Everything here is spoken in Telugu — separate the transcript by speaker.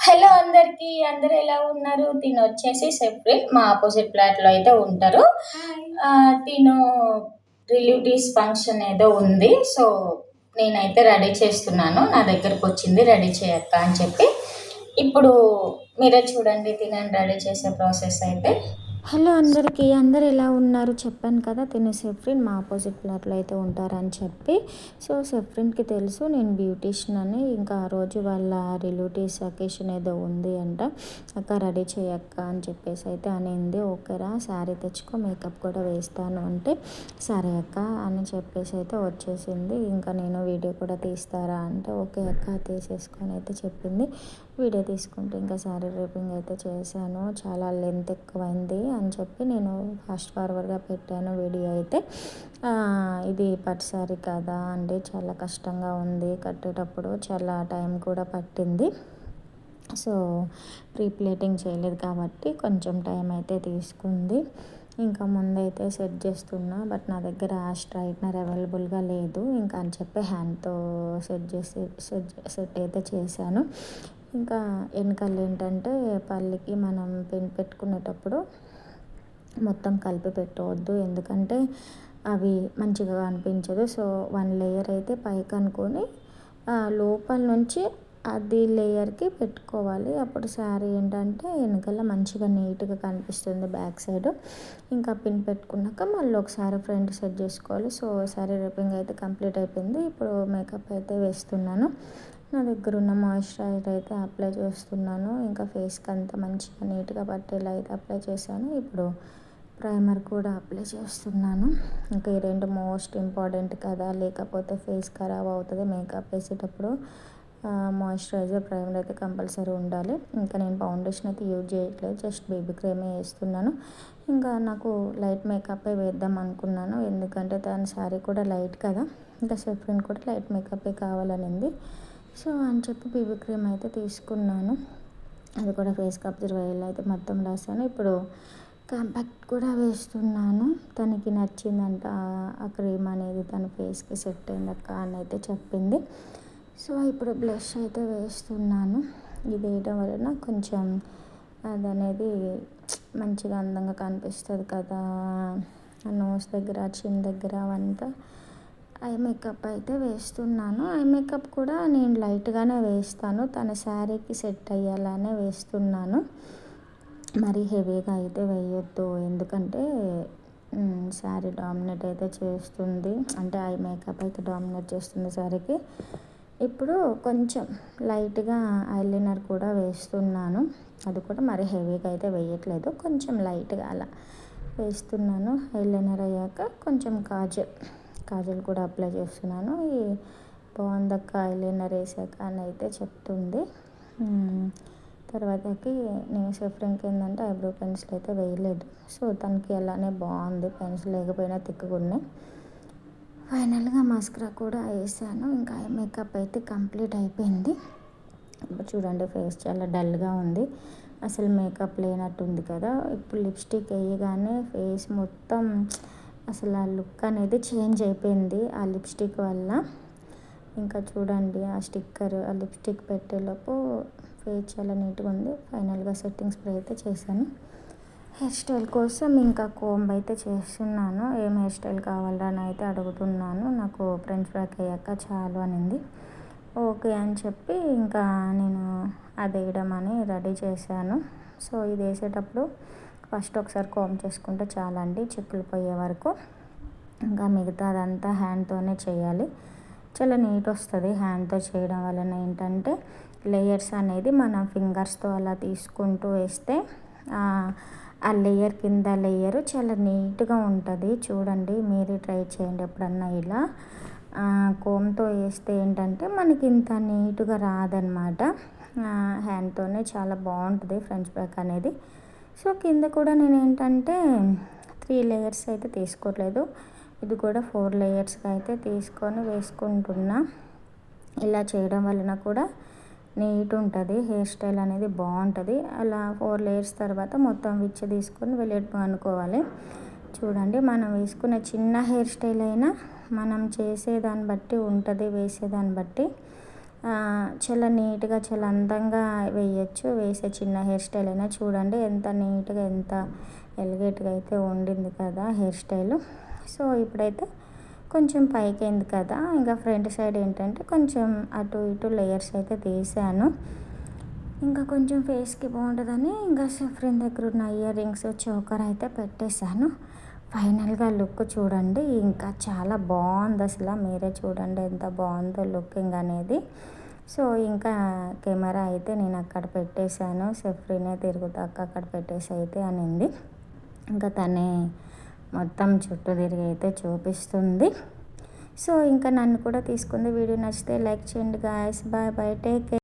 Speaker 1: హలో అందరికి, అందరూ ఎలా ఉన్నారు? తినొచ్చేసి సెపరేట్ మా ఆపోజిట్ ఫ్లాట్‌లో అయితే ఉంటారు. తిను రిలేటివ్స్ ఫంక్షన్ ఏదో ఉంది. సో, నేనైతే రెడీ చేస్తున్నాను. నా దగ్గరకొచ్చింది రెడీ చేయక్క అని చెప్పి. ఇప్పుడు మీరే చూడండి తినని రెడీ చేసే ప్రాసెస్ అయితే.
Speaker 2: హలో అందరికీ, అందరు ఎలా ఉన్నారు? చెప్పాను కదా తిను సెఫ్రిన్ మా ఆపోజిట్ ఫ్లాట్లో అయితే ఉంటారని చెప్పి. సో సెఫ్రిన్కి తెలుసు నేను బ్యూటీషియన్ అని. ఇంకా ఆ రోజు వాళ్ళ రిలేటివ్స్ అకేషన్ ఏదో ఉంది అంట. అక్క రెడీ చేయక్క అని చెప్పేసి అయితే అనింది. ఓకేరా శారీ తెచ్చుకో, మేకప్ కూడా వేస్తాను అంటే సరే అక్క అని చెప్పేసి అయితే వచ్చేసింది. ఇంకా నేను వీడియో కూడా తీస్తారా అంటే ఓకే అక్క తీసేసుకొని అయితే చెప్పింది. వీడియో తీసుకుంటూ ఇంకా శారీ డ్రైపింగ్ అయితే చేశాను. చాలా లెంత్ ఎక్కువైంది అని చెప్పి నేను ఫాస్ట్ ఫార్వర్డ్గా పెట్టాను వీడియో అయితే. ఇది పట్టు శారీ కదా అంటే చాలా కష్టంగా ఉంది కట్టేటప్పుడు, చాలా టైం కూడా పట్టింది. సో ప్రీ ప్లేటింగ్ చేయలేదు కాబట్టి కొంచెం టైం అయితే తీసుకుంది. ఇంకా ముందైతే సెట్ చేస్తున్నా, బట్ నా దగ్గర స్ట్రైట్నర్ అవైలబుల్గా లేదు. ఇంకా అని చెప్పి హ్యాండ్తో సెట్ అయితే చేశాను. ఇంకా వెనకాల ఏంటంటే పల్లికి మనం పిన్ పెట్టుకునేటప్పుడు మొత్తం కలిపి పెట్టవద్దు, ఎందుకంటే అవి మంచిగా అనిపించదు. సో వన్ లేయర్ అయితే పైకి అనుకొని లోపల నుంచి అది లేయర్కి పెట్టుకోవాలి. అప్పుడు శారీ ఏంటంటే వెనకాల మంచిగా నీట్గా కనిపిస్తుంది బ్యాక్ సైడ్. ఇంకా పిన్ పెట్టుకున్నాక మళ్ళీ ఒకసారి ఫ్రంట్ సెట్ చేసుకోవాలి. సో శారీ రేపింగ్ అయితే కంప్లీట్ అయిపోయింది. ఇప్పుడు మేకప్ అయితే వేస్తున్నాను. నా దగ్గర ఉన్న మాయిశ్చరైజర్ అయితే అప్లై చేస్తున్నాను. ఇంకా ఫేస్కి అంతా మంచిగా నీట్గా పట్టేలా అయితే అప్లై చేశాను. ఇప్పుడు ప్రైమర్ కూడా అప్లై చేస్తున్నాను. ఇంకా ఈ రెండు మోస్ట్ ఇంపార్టెంట్ కదా, లేకపోతే ఫేస్ ఖరాబ్ అవుతుంది మేకప్ వేసేటప్పుడు. మాయిశ్చరైజర్, ప్రైమర్ అయితే కంపల్సరీ ఉండాలి. ఇంకా నేను ఫౌండేషన్ అయితే యూజ్ చేయట్లేదు, జస్ట్ బేబీ క్రీమే వేస్తున్నాను. ఇంకా నాకు లైట్ మేకప్ వేద్దాం అనుకున్నాను, ఎందుకంటే తన శారీ కూడా లైట్ కదా. ఇంకా సెఫ్రిన్ కూడా లైట్ మేకప్ కావాలనింది. సో అని చెప్పి బేబీ క్రీమ్ అయితే తీసుకున్నాను. అది కూడా ఫేస్కి అబ్జర్వ్ అయ్యేలా అయితే మొత్తం రాసాను. ఇప్పుడు కాంపాక్ట్ కూడా వేస్తున్నాను. తనకి నచ్చిందంట ఆ క్రీమ్ అనేది, తన ఫేస్కి సెట్ అయిందక్క అని అయితే చెప్పింది. సో ఇప్పుడు బ్లష్ అయితే వేస్తున్నాను. ఇది వేయడం వలన కొంచెం అది అనేది మంచిగా అందంగా కనిపిస్తుంది కదా. నోస్ దగ్గర, చిన్ దగ్గర అవంతా ఐ మేకప్ అయితే వేస్తున్నాను. ఐ మేకప్ కూడా నేను లైట్గానే వేస్తాను, తన శారీకి సెట్ అయ్యేలానే వేస్తున్నాను. మరీ హెవీగా అయితే వేయొద్దు, ఎందుకంటే శారీ డామినేట్ అయితే చేస్తుంది, అంటే ఐ మేకప్ అయితే డామినేట్ చేస్తుంది శారీకి. ఇప్పుడు కొంచెం లైట్గా ఐలైనర్ కూడా వేస్తున్నాను. అది కూడా మరీ హెవీగా అయితే వేయట్లేదు, కొంచెం లైట్గా అలా వేస్తున్నాను. ఐలైనర్ అయ్యాక కొంచెం కాజల్ కూడా అప్లై చేస్తున్నాను. ఈ బాగుందక్క ఐలైనర్ వేసాక అని అయితే చెప్తుంది. తర్వాతకి నేను సెఫ్రిన్కి ఏంటంటే ఐబ్రో పెన్సిల్ అయితే వేయలేదు. సో తనకి అలానే బాగుంది, పెన్సిల్ లేకపోయినా తిక్కుకున్నాయి. ఫైనల్గా మస్కరా కూడా వేసాను. ఇంకా ఐ మేకప్ అయితే కంప్లీట్ అయిపోయింది. ఇప్పుడు చూడండి ఫేస్ చాలా డల్గా ఉంది, అసలు మేకప్ లేనట్టుంది కదా. ఇప్పుడు లిప్స్టిక్ వేయగానే ఫేస్ మొత్తం అసలు ఆ లుక్ అనేది చేంజ్ అయిపోయింది ఆ లిప్స్టిక్ వల్ల. ఇంకా చూడండి ఆ స్టిక్కర్, ఆ లిప్స్టిక్ పెట్టేలోపు ఫేస్ చాలా నీట్గా ఉంది. ఫైనల్గా సెట్టింగ్ స్ప్రే అయితే చేశాను. హెయిర్ స్టైల్ కోసం ఇంకా కోంబ్ అయితే చేస్తున్నాను. ఏం హెయిర్ స్టైల్ కావాలని అయితే అడుగుతున్నాను. నాకు ఫ్రెంచ్ ఫ్రాక్ అయ్యాక చాలు అనింది. ఓకే అని చెప్పి ఇంకా నేను అది వేయడం అని రెడీ చేశాను. సో ఇది వేసేటప్పుడు ఫస్ట్ ఒకసారి కోంబ్ చేసుకుంటే చాలండి, చిక్కులు పోయే వరకు. ఇంకా మిగతా అదంతా హ్యాండ్తోనే చేయాలి, చాలా నీట్ వస్తుంది హ్యాండ్తో చేయడం వలన. ఏంటంటే లేయర్స్ అనేది మనం ఫింగర్స్తో అలా తీసుకుంటూ వేస్తే ఆ లేయర్ కింద లేయరు చాలా నీట్గా ఉంటుంది. చూడండి మీరు ట్రై చేయండి ఎప్పుడన్నా ఇలా. కోమ్తో వేస్తే ఏంటంటే మనకి ఇంత నీట్గా రాదనమాట. హ్యాండ్తోనే చాలా బాగుంటుంది ఫ్రంట్ బ్యాక్ అనేది. సో కింద కూడా నేను ఏంటంటే 3 లేయర్స్ అయితే తీసుకోవట్లేదు, ఇది కూడా 4 లేయర్స్గా అయితే తీసుకొని వేసుకుంటున్నా. ఇలా చేయడం వలన కూడా నీట్ ఉంటుంది, హెయిర్ స్టైల్ అనేది బాగుంటుంది. అలా 4 లేయర్స్ తర్వాత మొత్తం విచ్చ తీసుకొని వెళ్ళేట్టు అనుకోవాలి. చూడండి మనం వేసుకునే చిన్న హెయిర్ స్టైల్ అయినా మనం చేసేదాన్ని బట్టి ఉంటుంది, వేసేదాన్ని బట్టి. చాలా నీట్గా చాలా అందంగా వేయచ్చు. వేసే చిన్న హెయిర్ స్టైల్ అయినా చూడండి ఎంత నీట్గా ఎంత ఎలిగేట్గా అయితే ఉండింది కదా హెయిర్ స్టైల్. సో ఇప్పుడైతే కొంచెం పైకి అయింది కదా, ఇంకా ఫ్రంట్ సైడ్ ఏంటంటే కొంచెం అటు ఇటు లేయర్స్ అయితే తీసాను. ఇంకా కొంచెం ఫేస్కి బాగుంటుందని ఇంకా సఫ్రిన్ దగ్గర ఉన్న ఇయర్ రింగ్స్ చోకర్ అయితే పెట్టేశాను. ఫైనల్గా లుక్ చూడండి, ఇంకా చాలా బాగుంది అసలు. మీరే చూడండి ఎంత బాగుందో లుకింగ్ అనేది. సో ఇంకా కెమెరా అయితే నేను అక్కడ పెట్టేశాను. సఫ్రినే తిరుగుతాక అక్కడ పెట్టేసి అయితే అనింది. ఇంకా తనే మొత్తం చుట్టూ తిరిగి అయితే చూపిస్తుంది. సో ఇంకా నన్ను కూడా తీసుకుంది. వీడియో నచ్చితే లైక్ చేయండి guys. Bye bye, take care.